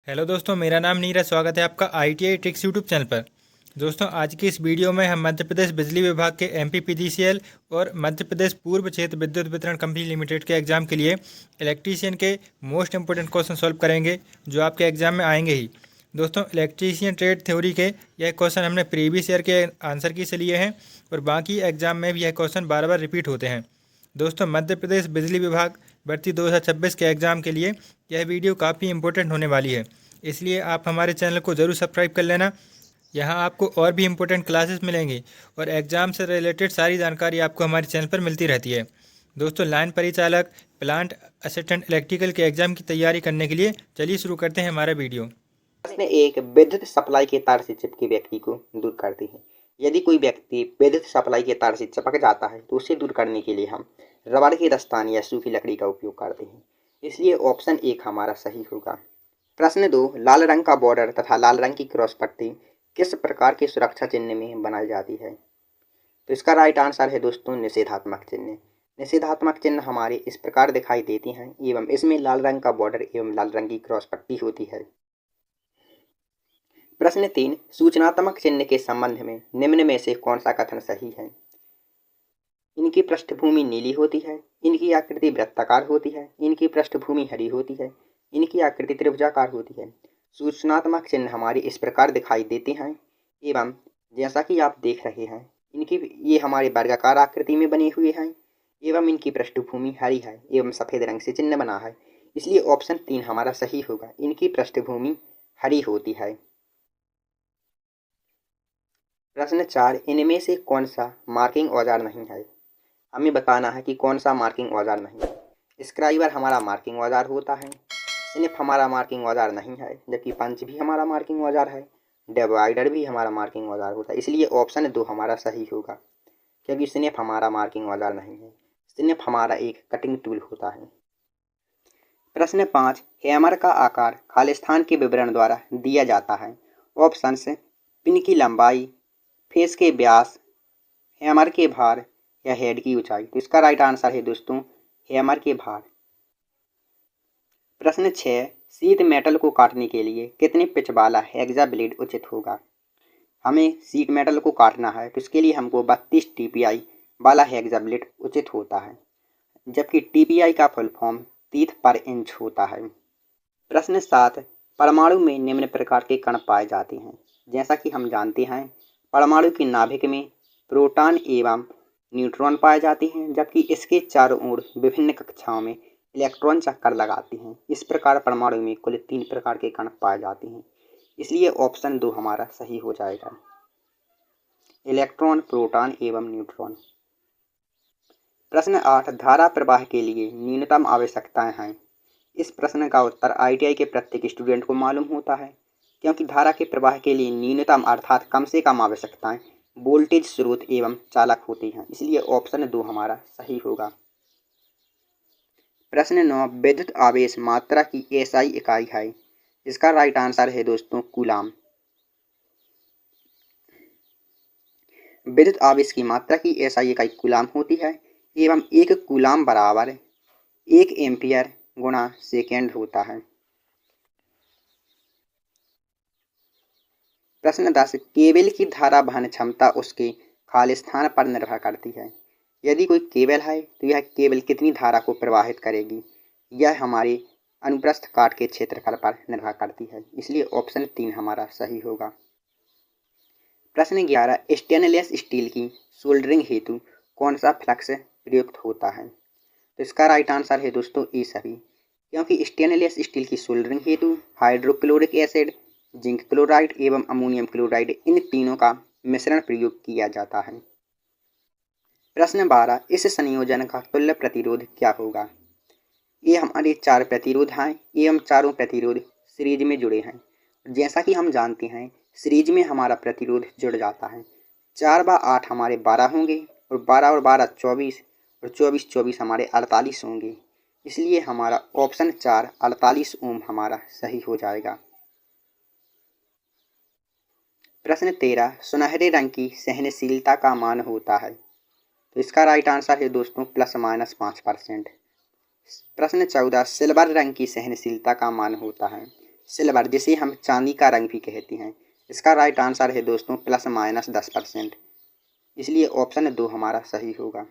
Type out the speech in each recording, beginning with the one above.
Hello दोस्तों, मेरा नाम नीरज। स्वागत है आपका ITI ट्रिक्स यूट्यूब चैनल पर। दोस्तों, आज की इस वीडियो में हम मध्य प्रदेश बिजली विभाग के MPPGCL और मध्य प्रदेश पूर्व क्षेत्र विद्युत वितरण कंपनी लिमिटेड के एग्जाम के लिए इलेक्ट्रीशियन के मोस्ट इंपोर्टेंट क्वेश्चन सॉल्व करेंगे, जो आपके एग्जाम में आएंगे ही। दोस्तों, इलेक्ट्रीशियन ट्रेड थ्योरी के यह क्वेश्चन हमने प्रीवियस ईयर के आंसर की से लिए हैं और बाकी एग्जाम में भी यह क्वेश्चन बार बार रिपीट होते हैं। दोस्तों, मध्य प्रदेश बिजली विभाग भर्ती 2026 के एग्ज़ाम के लिए यह वीडियो काफ़ी इंपॉर्टेंट होने वाली है, इसलिए आप हमारे चैनल को ज़रूर सब्सक्राइब कर लेना। यहाँ आपको और भी इम्पोर्टेंट क्लासेस मिलेंगी और एग्ज़ाम से रिलेटेड सारी जानकारी आपको हमारे चैनल पर मिलती रहती है। दोस्तों, लाइन परिचालक, प्लांट असिस्टेंट इलेक्ट्रिकल के एग्ज़ाम की तैयारी करने के लिए चलिए शुरू करते हैं हमारा वीडियो। प्रश्न एक, विद्युत सप्लाई के तार से चिपके व्यक्ति को दूर करती है। यदि कोई व्यक्ति विद्युत सप्लाई के तार से चिपक जाता है तो उसे दूर करने के लिए हम रबड़ के दस्ताने या सूखी लकड़ी का उपयोग करते हैं, इसलिए ऑप्शन एक हमारा सही होगा। प्रश्न दो, लाल रंग का बॉर्डर तथा लाल रंग की क्रॉस पट्टी किस प्रकार के सुरक्षा चिन्ह में बनाई जाती है? तो इसका राइट आंसर है दोस्तों निषेधात्मक चिन्ह। निषेधात्मक चिन्ह हमारे इस प्रकार दिखाई देती हैं एवं इसमें लाल रंग का बॉर्डर एवं लाल रंग की क्रॉस पट्टी होती है। प्रश्न तीन, सूचनात्मक चिन्ह के संबंध में निम्न में से कौन सा कथन सही है? इनकी पृष्ठभूमि नीली होती है, इनकी आकृति वृत्ताकार होती है, इनकी पृष्ठभूमि हरी होती है, इनकी आकृति त्रिभुजाकार होती है। सूचनात्मक चिन्ह हमारे इस प्रकार दिखाई देते हैं एवं जैसा कि आप देख रहे हैं इनकी ये हमारे वर्गाकार आकृति में बने हुए हैं एवं इनकी पृष्ठभूमि हरी है एवं सफ़ेद रंग से चिन्ह बना है, इसलिए ऑप्शन तीन हमारा सही होगा। इनकी पृष्ठभूमि हरी होती है। प्रश्न चार, इनमें से कौन सा मार्किंग औजार नहीं है? हमें बताना है कि कौन सा मार्किंग औजार नहीं है। स्क्राइबर हमारा मार्किंग औजार होता है, स्निप हमारा मार्किंग औजार नहीं है, जबकि पंच भी हमारा मार्किंग औजार है, डिवाइडर भी हमारा मार्किंग औजार होता है, इसलिए ऑप्शन दो हमारा सही होगा, क्योंकि स्निप हमारा मार्किंग औजार नहीं है। स्निप हमारा एक कटिंग टूल होता है। प्रश्न पाँच, हैमर का आकार खालिस्तान के विवरण द्वारा दिया जाता है। ऑप्शन से पिन की लंबाई, फेस के व्यास, हैमर के भार या हेड की ऊंचाई। तो इसका राइट आंसर है दोस्तों हैमर के भार। प्रश्न 6, शीट मेटल को काटने के लिए कितने पिच वाला हेक्सा ब्लेड उचित होगा? हमें शीट मेटल को काटना है तो इसके लिए हमको 32 TPI वाला हेक्सा ब्लेड उचित होता है, जबकि TPI का फुल फॉर्म टीथ पर इंच होता है। प्रश्न 7, परमाणु में निम्न प्रकार के कण पाए जाते हैं। जैसा कि हम जानते हैं परमाणु के नाभिक में प्रोटॉन एवं न्यूट्रॉन पाए जाते हैं, जबकि इसके चारों ओर विभिन्न कक्षाओं में इलेक्ट्रॉन चक्कर लगाते हैं। इस प्रकार परमाणु में कुल 3 प्रकार के कण पाए जाते हैं, इसलिए ऑप्शन दो हमारा सही हो जाएगा, इलेक्ट्रॉन, प्रोटॉन एवं न्यूट्रॉन। प्रश्न 8, धारा प्रवाह के लिए न्यूनतम आवश्यकताएं हैं। इस प्रश्न का उत्तर ITI के प्रत्येक स्टूडेंट को मालूम होता है, क्योंकि धारा के प्रवाह के लिए न्यूनतम अर्थात कम से कम आवश्यकताएं वोल्टेज स्रोत एवं चालक होती हैं, इसलिए ऑप्शन दो हमारा सही होगा। प्रश्न 9, विद्युत आवेश मात्रा की SI इकाई है। इसका राइट आंसर है दोस्तों कूलाम। विद्युत आवेश की मात्रा की SI इकाई कूलाम होती है एवं एक कूलाम बराबर 1 एम्पियर गुणा सेकेंड होता है। प्रश्न 10, केबल की धारा वहन क्षमता उसके खालिस्तान पर निर्भर करती है। यदि कोई केबल है तो यह केबल कितनी धारा को प्रवाहित करेगी, यह हमारे अनुप्रस्थ काट के क्षेत्रफल पर निर्भर करती है, इसलिए ऑप्शन 3 हमारा सही होगा। प्रश्न 11, स्टेनलेस स्टील की सोल्डरिंग हेतु कौन सा फ्लक्स प्रयुक्त होता है? तो इसका राइट आंसर है दोस्तों ए सभी, क्योंकि स्टेनलेस स्टील की सोल्डरिंग हेतु हाइड्रोक्लोरिक एसिड, जिंक क्लोराइड एवं अमोनियम क्लोराइड इन तीनों का मिश्रण प्रयोग किया जाता है। प्रश्न 12, इस संयोजन का तुल्य प्रतिरोध क्या होगा? ये हमारे 4 प्रतिरोध हैं एवं चारों प्रतिरोध सीरीज में जुड़े हैं। जैसा कि हम जानते हैं सीरीज में हमारा प्रतिरोध जुड़ जाता है, 4 व 8 हमारे 12 होंगे और 12 और 12 24 और 24 24 हमारे 48 होंगे, इसलिए हमारा ऑप्शन 4 48 ओम हमारा सही हो जाएगा। प्रश्न 13, सुनहरे रंग की सहनशीलता का मान होता है। तो इसका राइट आंसर है दोस्तों ±5%। प्रश्न 14, सिल्वर रंग की सहनशीलता का मान होता है। सिल्वर, जिसे हम चांदी का रंग भी कहते हैं। इसका राइट आंसर है दोस्तों ±10%। इसलिए ऑप्शन 2 हमारा सही होगा।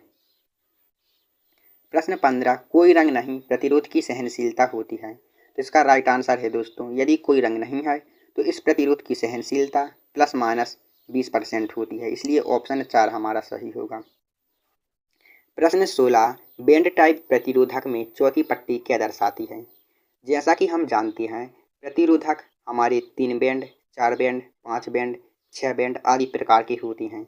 प्रश्न 15, कोई रंग नहीं, प्रतिरोध की सहनशीलता होती है। तो इसका राइट आंसर है दोस्तों, यदि कोई रंग नहीं है तो इस प्रतिरोध की सहनशीलता ±20% होती है। इसलिए ऑप्शन 4 हमारा सही होगा। प्रश्न 16, बैंड टाइप प्रतिरोधक में चौथी पट्टी क्या दर्शाती है। जैसा कि हम जानते हैं, प्रतिरोधक हमारे 3 बैंड, 4 बैंड, 5 बैंड, 6 बैंड आदि प्रकार की होती हैं,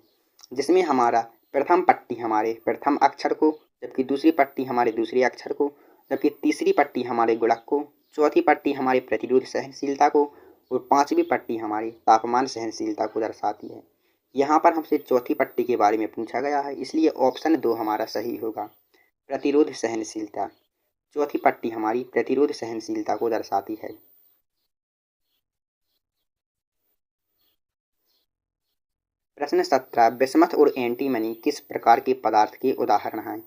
जिसमें हमारा प्रथम पट्टी हमारे प्रथम अक्षर को, जबकि दूसरी पट्टी हमारे दूसरे अक्षर को, जबकि तीसरी पट्टी हमारे गुणक को, चौथी पट्टी हमारे प्रतिरोध सहनशीलता को और पांचवी पट्टी हमारी तापमान सहनशीलता को दर्शाती है। यहाँ पर हमसे चौथी पट्टी के बारे में पूछा गया है, इसलिए ऑप्शन 2 हमारा सही होगा। प्रतिरोध सहनशीलता, चौथी पट्टी हमारी प्रतिरोध सहनशीलता को दर्शाती है। प्रश्न 17, बिस्मथ और एंटीमनी किस प्रकार के पदार्थ के उदाहरण हैं।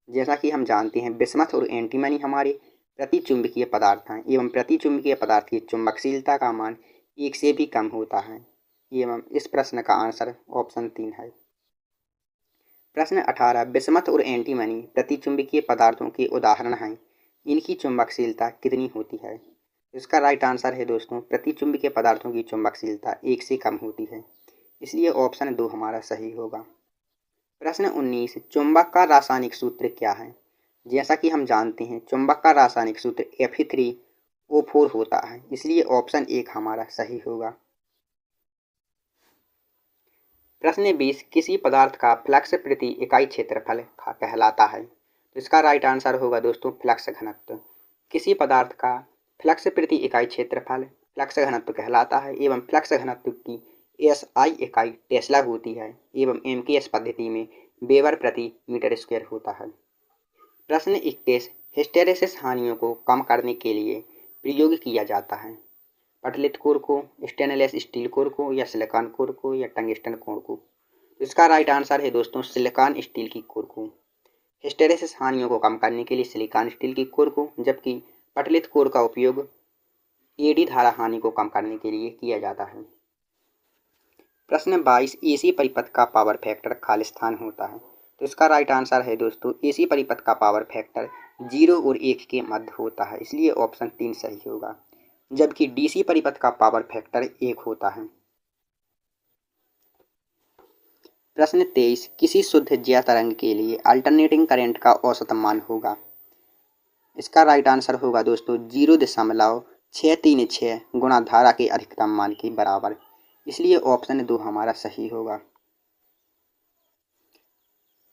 जैसा कि हम जानते हैं, बिस्मथ और एंटीमनी हमारे प्रतिचुंबकीय पदार्थ हैं एवं प्रतिचुंबकीय पदार्थ की चुंबकशीलता का मान 1 से भी कम होता है एवं इस प्रश्न का आंसर ऑप्शन 3 है। प्रश्न 18, बिस्मथ और एंटीमनी प्रतिचुंबकीय पदार्थों के उदाहरण हैं, इनकी चुंबकशीलता कितनी होती है। इसका राइट आंसर है दोस्तों, प्रतिचुंबकीय पदार्थों की चुंबकशीलता 1 से कम होती है। इसलिए ऑप्शन 2 हमारा सही होगा। प्रश्न 19, चुंबक का रासायनिक सूत्र क्या है। जैसा कि हम जानते हैं, चुंबक का रासायनिक सूत्र Fe3O4 होता है। इसलिए ऑप्शन 1 हमारा सही होगा। प्रश्न 20, किसी पदार्थ का फ्लक्स प्रति इकाई क्षेत्रफल कहलाता है। तो इसका राइट आंसर होगा दोस्तों फ्लक्स घनत्व। किसी पदार्थ का फ्लक्स प्रति इकाई क्षेत्रफल फ्लक्स घनत्व कहलाता है एवं फ्लक्स घनत्व की SI इकाई टेस्ला होती है एवं MKS पद्धति में वेबर प्रति मीटर स्क्वायर होता है। प्रश्न 21, हिस्टेरेसिस हानियों को कम करने के लिए प्रयोग किया जाता है। पटलित कोर को, स्टेनलेस स्टील कोर को, या सिलिकॉन कोर को, या टंगस्टन कोर को। तो इसका राइट आंसर है दोस्तों सिलिकॉन स्टील की कोर को। हिस्टेरेसिस हानियों को कम करने के लिए सिलिकॉन स्टील की कोर को, जबकि पटलित कोर का उपयोग एडी धारा हानि को कम करने के लिए किया जाता है। प्रश्न 22, AC परिपथ का पावर फैक्टर खालिस्तान होता है। तो इसका राइट आंसर है दोस्तों AC परिपथ का पावर फैक्टर 0 और 1 के मध्य होता है। इसलिए ऑप्शन 3 सही होगा, जबकि DC परिपथ का पावर फैक्टर 1 होता है। प्रश्न 23, किसी शुद्ध ज्या तरंग के लिए अल्टरनेटिंग करंट का औसत मान होगा। इसका राइट आंसर होगा दोस्तों 0.636 गुणा धारा के अधिकतम मान के बराबर। इसलिए ऑप्शन 2 हमारा सही होगा।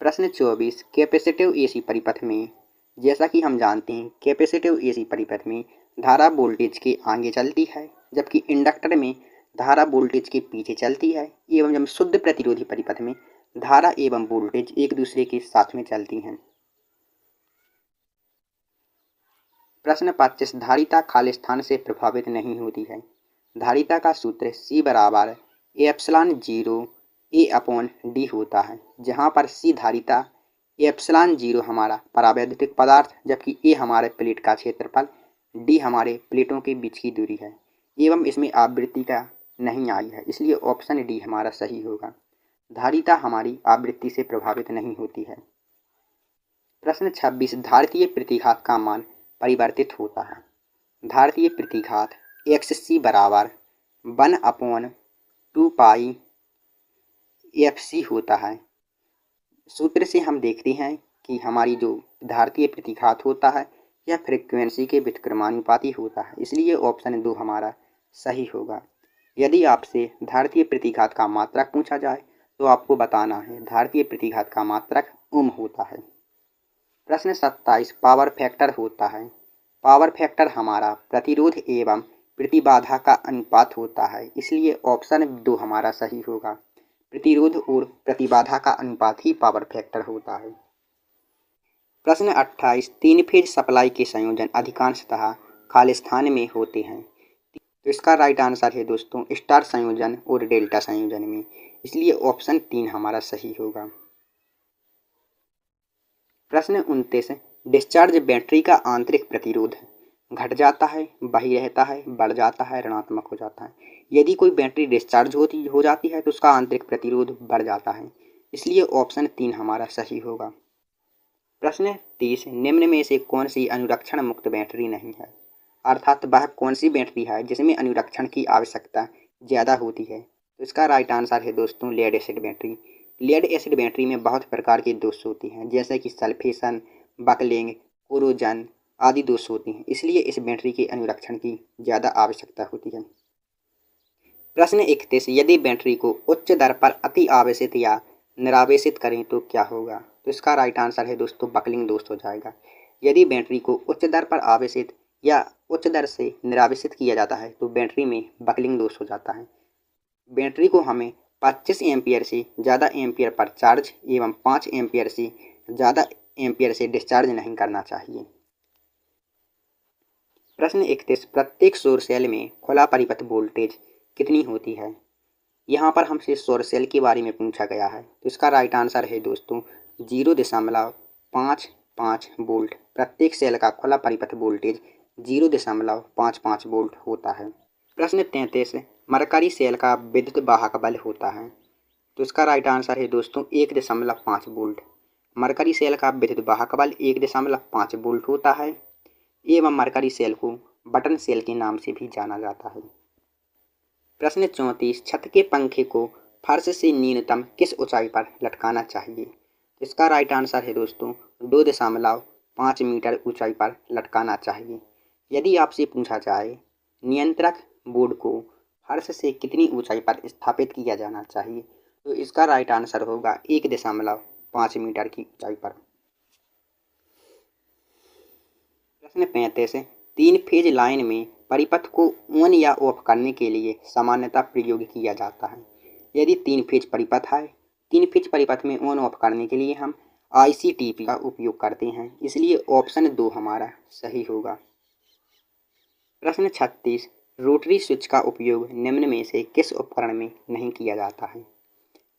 प्रश्न 24, कैपेसिटिव AC परिपथ में, जैसा कि हम जानते हैं, कैपेसिटिव AC परिपथ में धारा वोल्टेज के आगे चलती है, जबकि इंडक्टर में धारा वोल्टेज के पीछे चलती है एवं जब शुद्ध प्रतिरोधी परिपथ में धारा एवं वोल्टेज एक दूसरे के साथ में चलती हैं। प्रश्न 25, धारिता खालिस्तान से प्रभावित नहीं होती है। धारिता का सूत्र C बराबर ε0 A/D होता है, जहाँ पर C धारिता, ε0 हमारा परावैद्युतिक पदार्थ, जबकि A हमारे प्लेट का क्षेत्रफल, D हमारे प्लेटों के बीच की दूरी है एवं इसमें आवृत्ति का नहीं आई है। इसलिए ऑप्शन D हमारा सही होगा। धारिता हमारी आवृत्ति से प्रभावित नहीं होती है। प्रश्न 26, धारितीय प्रतिघात का मान परिवर्तित होता है। धारितीय प्रतिघात XC बराबर 1/2 पाई FC होता है। सूत्र से हम देखते हैं कि हमारी जो धारितीय प्रतिघात होता है यह फ्रीक्वेंसी के व्युत्क्रमानुपाती होता है। इसलिए ऑप्शन 2 हमारा सही होगा। यदि आपसे धारितीय प्रतिघात का मात्रक पूछा जाए तो आपको बताना है धारितीय प्रतिघात का मात्रक ओम होता है। प्रश्न 27, पावर फैक्टर होता है। पावर फैक्टर हमारा प्रतिरोध एवं प्रतिबाधा का अनुपात होता है। इसलिए ऑप्शन 2 हमारा सही होगा। प्रतिरोध और प्रतिबाधा का अनुपात ही पावर फैक्टर होता है। प्रश्न 28, 3 फेज सप्लाई के संयोजन अधिकांशतः खालिस्तान में होते हैं। तो इसका राइट आंसर है दोस्तों स्टार संयोजन और डेल्टा संयोजन में। इसलिए ऑप्शन 3 हमारा सही होगा। प्रश्न 29, डिस्चार्ज बैटरी का आंतरिक प्रतिरोध घट जाता है, वही रहता है, बढ़ जाता है, ऋणात्मक हो जाता है। यदि कोई बैटरी डिस्चार्ज हो जाती है तो उसका आंतरिक प्रतिरोध बढ़ जाता है। इसलिए ऑप्शन 3 हमारा सही होगा। प्रश्न 30, निम्न में से कौन सी अनुरक्षण मुक्त बैटरी नहीं है? अर्थात वह कौन सी बैटरी है जिसमें अनुरक्षण की आवश्यकता ज़्यादा होती है? तो इसका राइट आंसर है दोस्तों lead acid battery. Lead acid battery में बहुत प्रकार के दोष होते हैं, जैसे कि सल्फेशन, बकलिंग, कोरोजन आदि दोष होते हैं। इसलिए इस बैटरी के अनुरक्षण की ज़्यादा आवश्यकता होती है। प्रश्न 31, यदि बैटरी को उच्च दर पर अति आवेशित या निरावेशित करें तो क्या होगा? तो इसका राइट आंसर है दोस्तों बकलिंग दोष हो जाएगा। यदि बैटरी को उच्च दर पर आवेशित या उच्च दर से निरावेशित किया जाता है तो बैटरी में बकलिंग दोष हो जाता है। बैटरी को हमें 25 एम्पियर से ज़्यादा एम्पियर पर चार्ज एवं 5 एम्पियर से ज़्यादा एम्पियर से डिस्चार्ज नहीं करना चाहिए। प्रश्न 31, प्रत्येक सौर सेल में खुला परिपथ वोल्टेज कितनी होती है? यहाँ पर हमसे सौर सेल के बारे में पूछा गया है, तो इसका राइट आंसर है दोस्तों 0.55 वोल्ट। प्रत्येक सेल का खुला परिपथ वोल्टेज 0.55 वोल्ट होता है। प्रश्न 33, मरकरी सेल का विद्युत वाहक बल होता है? तो इसका राइट आंसर है दोस्तों 1.5 वोल्ट। मरकरी सेल का विद्युत वाहक बल 1.5 वोल्ट होता है एवं मरकरी सेल को बटन सेल के नाम से भी जाना जाता है। प्रश्न 34, छत के पंखे को फर्श से न्यूनतम किस ऊंचाई पर लटकाना चाहिए? इसका राइट आंसर है दोस्तों 2.5 मीटर ऊंचाई पर लटकाना चाहिए। यदि आपसे पूछा जाए नियंत्रक बोर्ड को फर्श से कितनी ऊंचाई पर स्थापित किया जाना चाहिए, तो इसका राइट आंसर होगा 1.5 मीटर की ऊंचाई पर। प्रश्न 35, 3 फेज लाइन में परिपथ को ऑन या ऑफ करने के लिए सामान्यतः प्रयोग किया जाता है। यदि 3 फेज परिपथ है, 3 फेज परिपथ में ऑन ऑफ करने के लिए हम ICTP का उपयोग करते हैं, इसलिए ऑप्शन 2 हमारा सही होगा। प्रश्न 36, रोटरी स्विच का उपयोग निम्न में से किस उपकरण में नहीं किया जाता है?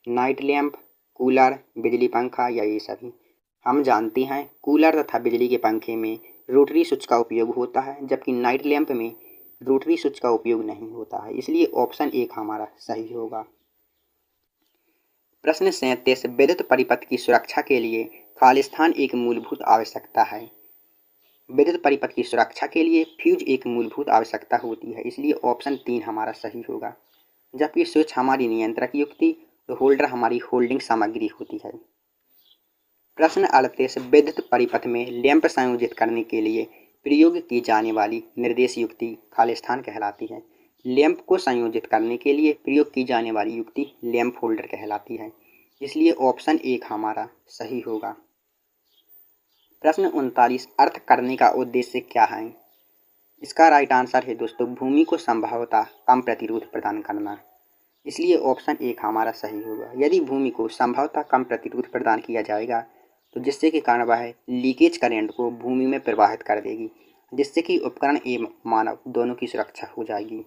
नाइट लैंप, कूलर, बिजली पंखा या ये सभी? हम जानते हैं कूलर तथा बिजली के पंखे में रोटरी स्विच का उपयोग होता है, जबकि नाइट लैंप में रोटरी स्विच का उपयोग नहीं होता है, इसलिए ऑप्शन 1 हमारा सही होगा। प्रश्न 37, विद्युत परिपथ की सुरक्षा के लिए खालिस्तान एक मूलभूत आवश्यकता है। विद्युत परिपथ की सुरक्षा के लिए फ्यूज एक मूलभूत आवश्यकता होती है, इसलिए ऑप्शन 3 हमारा सही होगा। जबकि स्विच हमारी नियंत्रक युक्ति तो होल्डर हमारी होल्डिंग सामग्री होती है। प्रश्न 38, विद्युत परिपथ में लैंप संयोजित करने के लिए प्रयोग की जाने वाली निर्देश युक्ति खालिस्तान कहलाती है। लैंप को संयोजित करने के लिए प्रयोग की जाने वाली युक्ति लैंप होल्डर कहलाती है, इसलिए ऑप्शन 1 हमारा सही होगा। प्रश्न 39, अर्थ करने का उद्देश्य क्या है? इसका राइट आंसर है दोस्तों भूमि को संभवतः कम प्रतिरोध प्रदान करना, इसलिए ऑप्शन 1 हमारा सही होगा। यदि भूमि को संभवतः कम प्रतिरोध प्रदान किया जाएगा तो जिससे कि कारण वह लीकेज करंट को भूमि में प्रवाहित कर देगी, जिससे कि उपकरण एवं मानव दोनों की सुरक्षा हो जाएगी।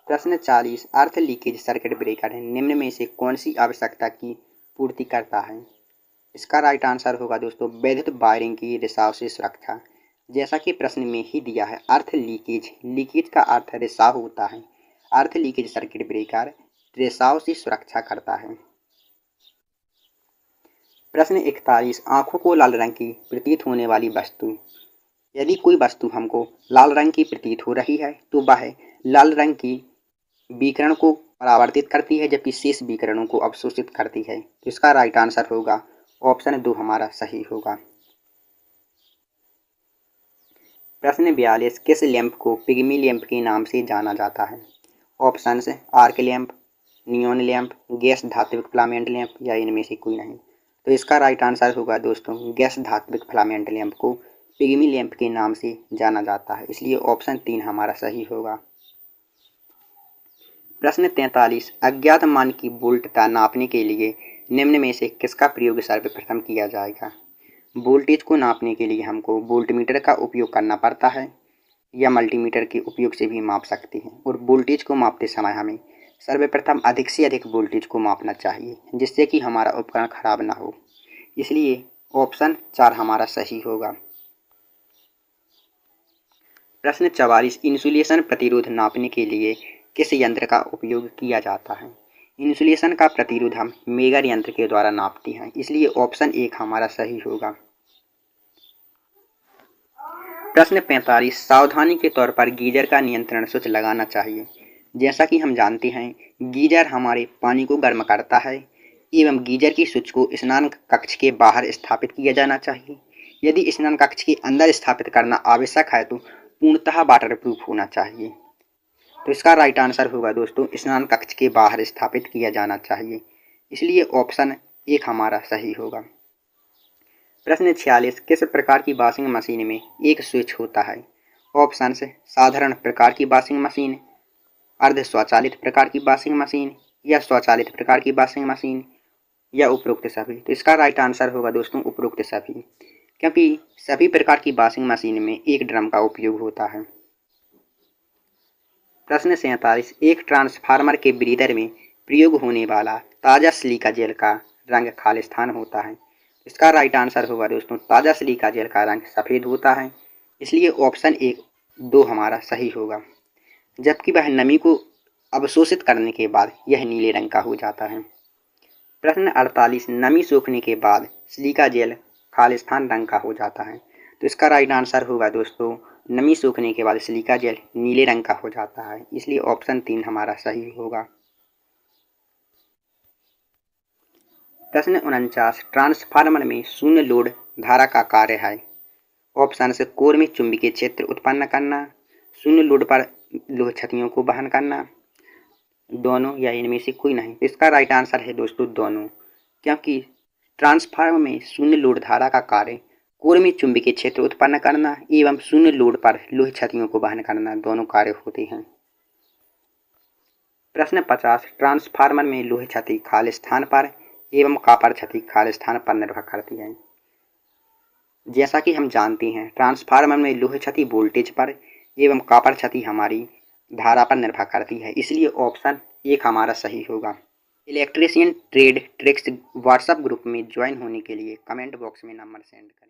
प्रश्न 40, अर्थ लीकेज सर्किट ब्रेकर निम्न में से कौन सी आवश्यकता की पूर्ति करता है? इसका राइट आंसर होगा दोस्तों विद्युत वायरिंग की रिसाव से सुरक्षा। जैसा कि प्रश्न में ही दिया है अर्थ लीकेज का अर्थ रिसाव होता है। अर्थ लीकेज सर्किट ब्रेकर रिसाव से सुरक्षा करता है। प्रश्न 41, आँखों को लाल रंग की प्रतीत होने वाली वस्तु। यदि कोई वस्तु हमको लाल रंग की प्रतीत हो रही है तो वह लाल रंग की विकिरण को परावर्तित करती है, जबकि शेष विकिरणों को अवशोषित करती है। तो इसका राइट आंसर होगा ऑप्शन 2 हमारा सही होगा। प्रश्न 42, किस लैंप को पिग्मी लैंप के नाम से जाना जाता है? Option arc lamp, neon lamp, gas धात्विक फिलामेंट लैंप या इनमें से कोई नहीं। तो इसका राइट आंसर होगा दोस्तों गैस धात्विक फिलामेंट लैंप को पिग्मी लैंप के नाम से जाना जाता है, इसलिए ऑप्शन 3 हमारा सही होगा। प्रश्न 43, अज्ञात मान की वोल्टता नापने के लिए निम्न में से किसका प्रयोग सर्वप्रथम किया जाएगा? वोल्टेज को नापने के लिए हमको वोल्टमीटर का उपयोग करना पड़ता है या मल्टीमीटर के उपयोग से भी माप सकते हैं, और वोल्टेज को मापते समय हमें सर्वप्रथम अधिक से अधिक वोल्टेज को मापना चाहिए, जिससे कि हमारा उपकरण खराब ना हो, इसलिए ऑप्शन 4 हमारा सही होगा। प्रश्न 44 इंसुलेशन प्रतिरोध नापने के लिए किस यंत्र का उपयोग किया जाता है। इंसुलेशन का प्रतिरोध हम मेगर यंत्र के द्वारा नापते हैं, इसलिए ऑप्शन 1 हमारा सही होगा। प्रश्न 45 सावधानी के तौर पर गीजर का नियंत्रण स्विच लगाना चाहिए। जैसा कि हम जानते हैं, गीजर हमारे पानी को गर्म करता है एवं गीजर की स्विच को स्नान कक्ष के बाहर स्थापित किया जाना चाहिए। यदि स्नान कक्ष के अंदर स्थापित करना आवश्यक है तो पूर्णतः वाटरप्रूफ होना चाहिए। तो इसका राइट आंसर होगा दोस्तों, स्नान कक्ष के बाहर स्थापित किया जाना चाहिए, इसलिए ऑप्शन 1 हमारा सही होगा। प्रश्न 46 किस प्रकार की वॉशिंग मशीन में एक स्विच होता है। ऑप्शन साधारण प्रकार की वॉशिंग मशीन, अर्ध स्वचालित प्रकार की वॉशिंग मशीन या स्वचालित प्रकार की वॉशिंग मशीन या उपरोक्त सभी। तो इसका राइट आंसर होगा दोस्तों उपरोक्त सभी, क्योंकि सभी प्रकार की वॉशिंग मशीन में एक ड्रम का उपयोग होता है। प्रश्न 47 एक ट्रांसफार्मर के ब्रीदर में प्रयोग होने वाला ताज़ा सिलिका जेल का रंग खालिस्तान होता है। इसका राइट आंसर होगा दोस्तों ताज़ा सिलिका जेल का रंग सफ़ेद होता है, इसलिए ऑप्शन 2 हमारा सही होगा। जबकि वह नमी को अवशोषित करने के बाद यह नीले रंग का हो जाता है। प्रश्न 48 नमी सूखने के बाद सिलिका जेल खालिस्तान रंग का हो जाता है। तो इसका राइट आंसर होगा दोस्तों नमी सूखने के बाद सिलिका जेल नीले रंग का हो जाता है, इसलिए ऑप्शन 3 हमारा सही होगा। प्रश्न 49 ट्रांसफार्मर में शून्य लोड धारा का कार्य है। ऑप्शन से कोर में चुंबकीय क्षेत्र उत्पन्न करना, शून्य लोड पर लोह क्षतियों को वहन करना, दोनों या इनमें से कोई नहीं। इसका राइट आंसर है दोस्तों दोनों, क्योंकि ट्रांसफार्मर में शून्य लोड धारा का कार्य कोर में चुंबकीय क्षेत्र उत्पन्न करना एवं शून्य लोड पर लोह क्षतियों को वहन करना दोनों कार्य होते हैं। प्रश्न 50 ट्रांसफार्मर में लोह क्षति खाली स्थान पर एवं कॉपर क्षति खाली स्थान पर निर्भर करती है। जैसा कि हम जानते हैं ट्रांसफार्मर में लोह क्षति वोल्टेज पर एवं कॉपर क्षति हमारी धारा पर निर्भर करती है, इसलिए ऑप्शन 1 हमारा सही होगा। Electrician trade tricks WhatsApp group में ज्वाइन होने के लिए कमेंट बॉक्स में नंबर सेंड करें।